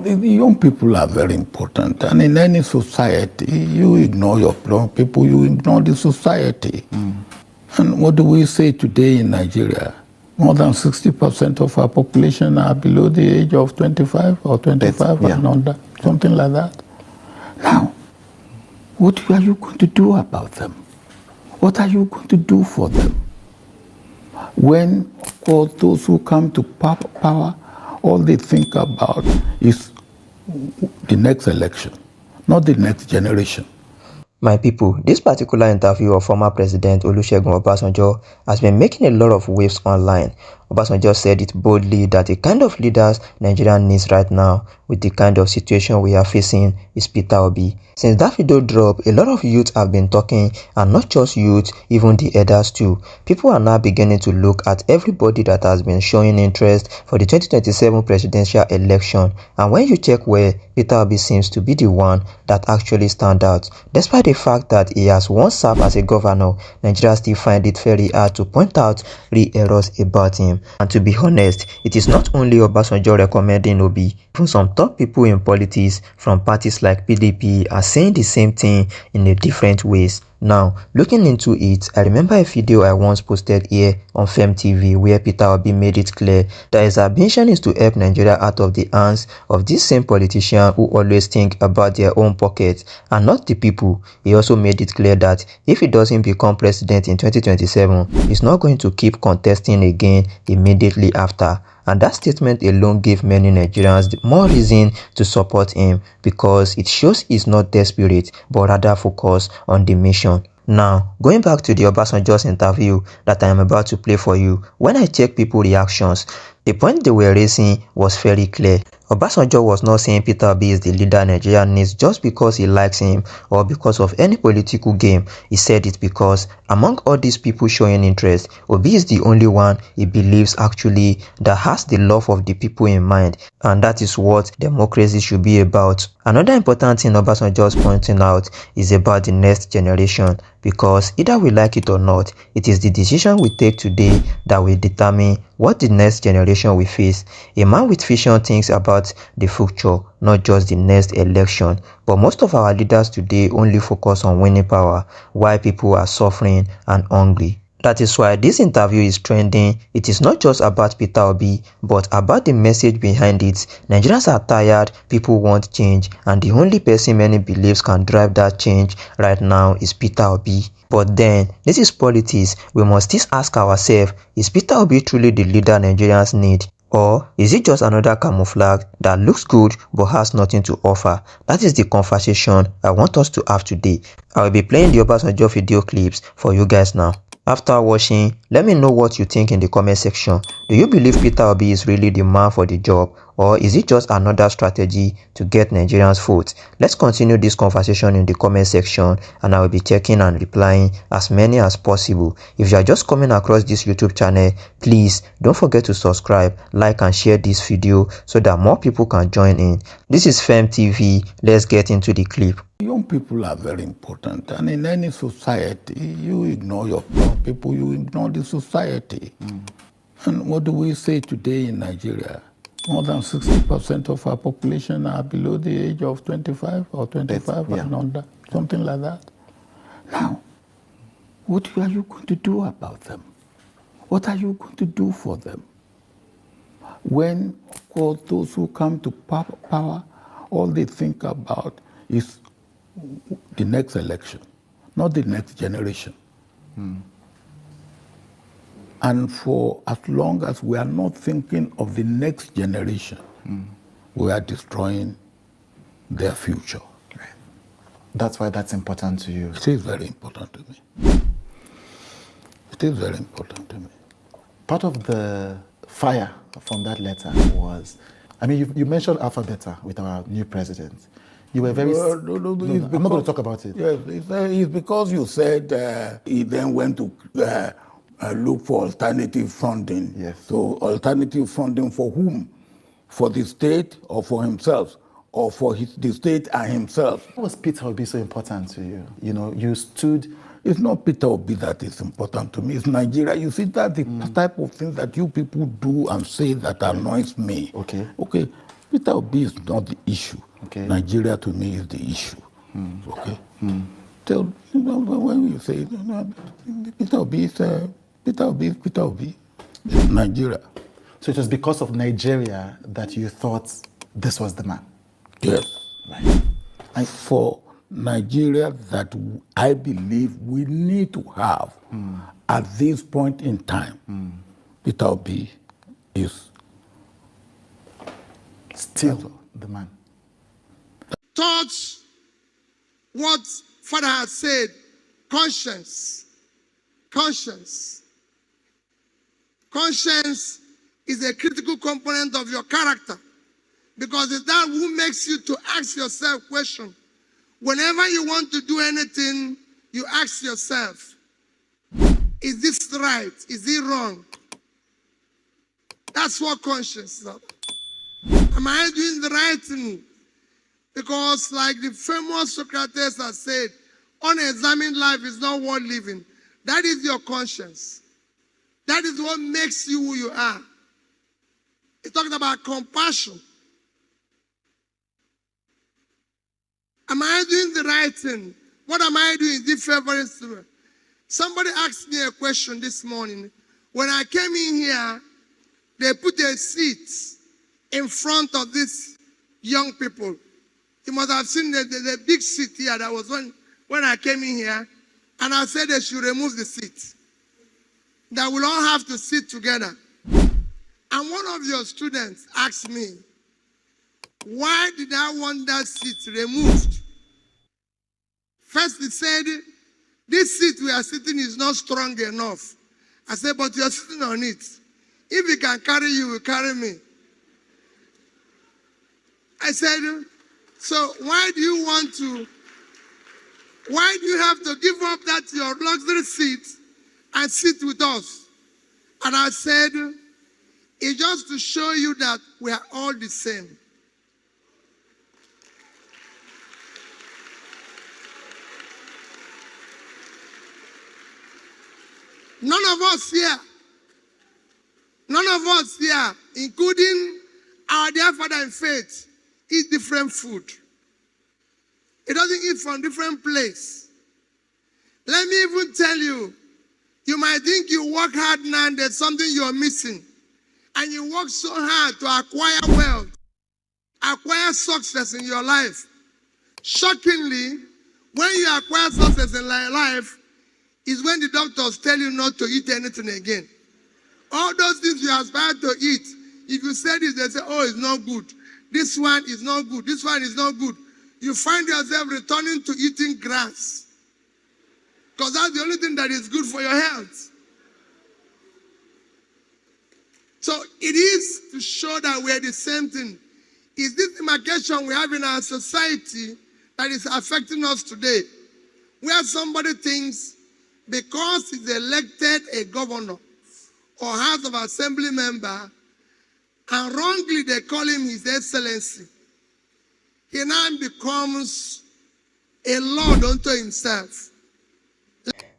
the young people are very important. And in any society, you ignore your people, you ignore the society. And what do we say today in Nigeria? More than 60% of our population are below the age of 25 or 25 and under, something like that. Now, what are you going to do about them? What are you going to do for them? When, of course, those who come to power, all they think about is the next election, not the next generation. My people, this particular interview of former President Olusegun Obasanjo has been making a lot of waves online. Obasanjo said it boldly that the kind of leaders Nigeria needs right now with the kind of situation we are facing is Peter Obi. Since that video dropped, a lot of youth have been talking, and not just youth, even the elders too. People are now beginning to look at everybody that has been showing interest for the 2027 presidential election, and when you check where, Peter Obi seems to be the one that actually stands out. Despite the fact that he has once served as a governor, Nigeria still find it very hard to point out real errors about him. And to be honest, it is not only Obasanjo recommending Obi, even some top people in politics from parties like PDP are saying the same thing in a different ways. Now, looking into it, I remember a video I once posted here on FemTV where Peter Obi made it clear that his ambition is to help Nigeria out of the hands of these same politicians who always think about their own pockets and not the people. He also made it clear that if he doesn't become president in 2027, he's not going to keep contesting again immediately after. And that statement alone gave many Nigerians more reason to support him, because it shows he's not desperate but rather focused on the mission. Now, going back to the Obasanjo's interview that I am about to play for you, when I check people's reactions, the point they were raising was very clear. Obasanjo was not saying Peter Obi is the leader Nigeria needs just because he likes him or because of any political game. He said it because among all these people showing interest, Obi is the only one he believes actually that has the love of the people in mind, and that is what democracy should be about. Another important thing Obasanjo is pointing out is about the next generation, because either we like it or not, it is the decision we take today that will determine what the next generation will face. A man with vision thinks about the future, not just the next election. But most of our leaders today only focus on winning power, while people are suffering and hungry. That is why this interview is trending. It is not just about Peter Obi, but about the message behind it. Nigerians are tired, people want change, and the only person many believes can drive that change right now is Peter Obi. But then, this is politics. We must still ask ourselves, is Peter Obi truly the leader Nigerians need? Or is it just another camouflage that looks good but has nothing to offer? That is the conversation I want us to have today. I will be playing the Obasanjo video clips for you guys now. After watching, let me know what you think in the comment section. Do you believe Peter Obi is really the man for the job, or is it just another strategy to get Nigerians votes? Let's continue this conversation in the comment section, and I will be checking and replying as many as possible. If you are just coming across this YouTube channel, please don't forget to subscribe, like and share this video so that more people can join in. This is FemTV. Let's get into the clip. Young people are very important, and in any society, you ignore your people, you ignore the society. And what do we say today in Nigeria? More than 60% of our population are below the age of 25 or 25 and under, something like that. Now, what are you going to do about them? What are you going to do for them? When, of course, those who come to power, all they think about is the next election, not the next generation. And for as long as we are not thinking of the next generation, we are destroying their future. Right. That's why that's important to you. It is very important to me. It is very important to me. Part of the fire from that letter was, I mean, you mentioned Alpha Beta with our new president. You were very... I'm not going to talk about it. Yes, it's because you said he then went to look for alternative funding. Yes. So alternative funding for whom? For the state or for himself? Or for the state and himself? Why was Peter Obi so important to you? You know, you stood... It's not Peter Obi that is important to me. It's Nigeria. You see, that's the type of things that you people do and say that annoys me. Okay. Okay. Peter Obi is not the issue. Okay. Nigeria to me is the issue. Okay. So when you say Peter Obi is Peter Obi, it's Nigeria. So it was because of Nigeria that you thought this was the man? Yes. Right. And for Nigeria that I believe we need to have at this point in time, Peter Obi is Still the man. Touch what Father has said, conscience. Conscience. Conscience is a critical component of your character because it's that who makes you to ask yourself questions. Whenever you want to do anything, you ask yourself, is this right? Is it wrong? That's what conscience is about. Am I doing the right thing? Because like the famous Socrates has said, unexamined life is not worth living. That is your conscience. That is what makes you who you are. It's talking about compassion. Am I doing the right thing? What am I doing? Is it favoring student? Somebody asked me a question this morning. When I came in here, they put a seat in front of these young people. You must have seen the big seat here that was when I came in here, and I said they should remove the seat. That we'll all have to sit together. And one of your students asked me, why did I want that seat removed? First he said, this seat we are sitting is not strong enough. I said, but you're sitting on it. If he can carry you, will carry me. I said, so why do you have to give up that your luxury seat and sit with us? And I said, it's just to show you that we are all the same. None of us here, including our dear father in faith, eat different food. He doesn't eat from different place. Let me even tell you, you might think you work hard now and there's something you're missing. And you work so hard to acquire wealth, acquire success in your life. Shockingly, when you acquire success in life, is when the doctors tell you not to eat anything again. All those things you aspire to eat, if you say this, they say, oh, it's not good. This one is not good. This one is not good. You find yourself returning to eating grass. Because that's the only thing that is good for your health. So it is to show that we are the same thing. Is this demarcation we have in our society that is affecting us today? Where somebody thinks because he's elected a governor or House of Assembly member, and wrongly they call him His Excellency, he now becomes a lord unto himself.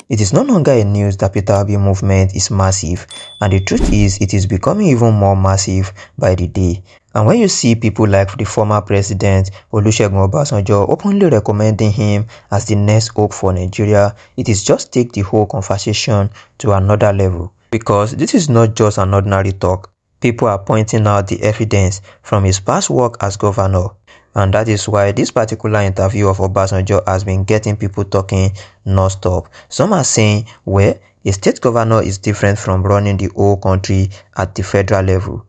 It is no longer a news that Peter Obi movement is massive, and the truth is it is becoming even more massive by the day. And when you see people like the former President Olusegun Obasanjo openly recommending him as the next hope for Nigeria, it is just take the whole conversation to another level. Because this is not just an ordinary talk. People are pointing out the evidence from his past work as governor. And that is why this particular interview of Obasanjo has been getting people talking non-stop. Some are saying, well, a state governor is different from running the whole country at the federal level.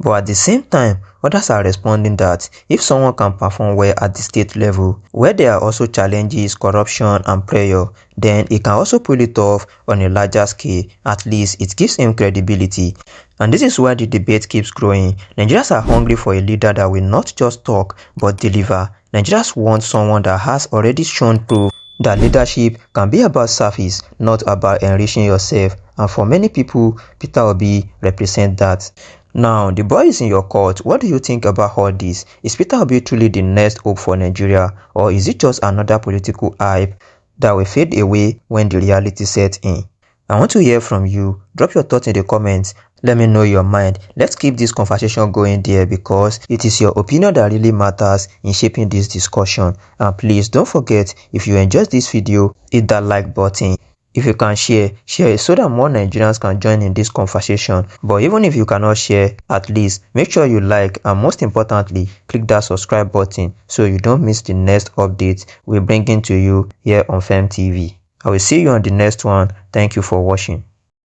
But at the same time, others are responding that if someone can perform well at the state level, where there are also challenges, corruption and pressure, then he can also pull it off on a larger scale. At least it gives him credibility. And this is why the debate keeps growing. Nigerians are hungry for a leader that will not just talk, but deliver. Nigerians want someone that has already shown proof that leadership can be about service, not about enriching yourself. And for many people, Peter Obi represents that. Now, the ball is in your court. What do you think about all this? Is Peter Obi truly the next hope for Nigeria, or is it just another political hype that will fade away when the reality sets in? I want to hear from you. Drop your thoughts in the comments. Let me know your mind. Let's keep this conversation going there because it is your opinion that really matters in shaping this discussion. And please don't forget, if you enjoyed this video, hit that like button. If you can share it so that more Nigerians can join in this conversation. But even if you cannot share, at least make sure you like, and most importantly, click that subscribe button so you don't miss the next update we're bringing to you here on Fem TV. I will see you on the next one. Thank you for watching.